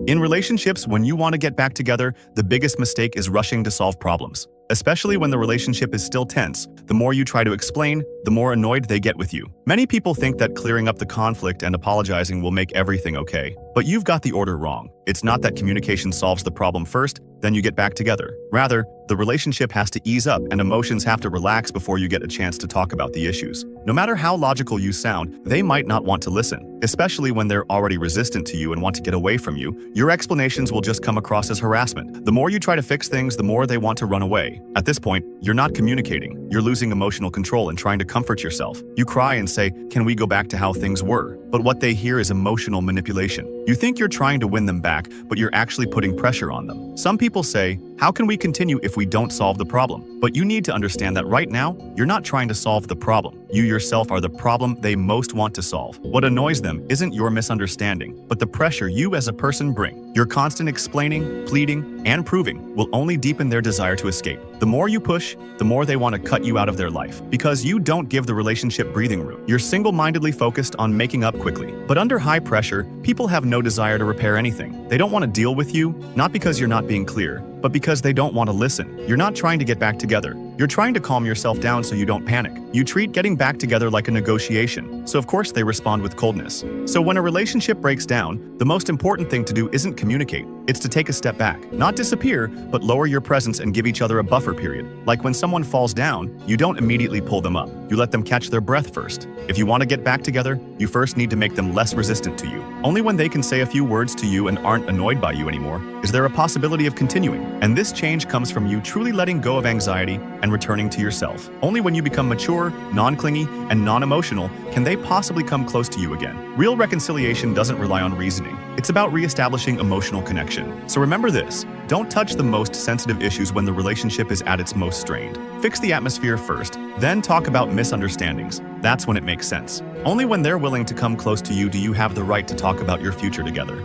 In relationships, when you want to get back together, the biggest mistake is rushing to solve problems. Especially when the relationship is still tense, the more you try to explain, the more annoyed they get with you. Many people think that clearing up the conflict and apologizing will make everything okay. But you've got the order wrong. It's not that communication solves the problem first, then you get back together. Rather, the relationship has to ease up and emotions have to relax before you get a chance to talk about the issues. No matter how logical you sound, they might not want to listen, especially when they're already resistant to you and want to get away from you. Your explanations will just come across as harassment. The more you try to fix things, the more they want to run away. At this point, you're not communicating. You're losing emotional control and trying to comfort yourself. You cry and say, "Can we go back to how things were?" But what they hear is emotional manipulation. You think you're trying to win them back, but you're actually putting pressure on them. Some people say, "How can we continue if we don't solve the problem?" But you need to understand that right now, you're not trying to solve the problem. You yourself are the problem they most want to solve. What annoys them isn't your misunderstanding, but the pressure you as a person bring. Your constant explaining, pleading, and proving will only deepen their desire to escape. The more you push, the more they want to cut you out of their life. Because you don't give the relationship breathing room. You're single-mindedly focused on making up quickly. But under high pressure, people have no desire to repair anything. They don't want to deal with you, not because you're not being clear, but because they don't want to listen. You're not trying to get back together. You're trying to calm yourself down so you don't panic. You treat getting back together like a negotiation, so of course they respond with coldness. So when a relationship breaks down, the most important thing to do isn't communicate. It's to take a step back. Not disappear, but lower your presence and give each other a buffer period. Like when someone falls down, you don't immediately pull them up. You let them catch their breath first. If you want to get back together, you first need to make them less resistant to you. Only when they can say a few words to you and aren't annoyed by you anymore is there a possibility of continuing. And this change comes from you truly letting go of anxiety and returning to yourself. Only when you become mature, non-clingy, and non-emotional can they possibly come close to you again. Real reconciliation doesn't rely on reasoning. It's about reestablishing emotional connection. So remember this, don't touch the most sensitive issues when the relationship is at its most strained. Fix the atmosphere first, then talk about misunderstandings. That's when it makes sense. Only when they're willing to come close to you do you have the right to talk about your future together.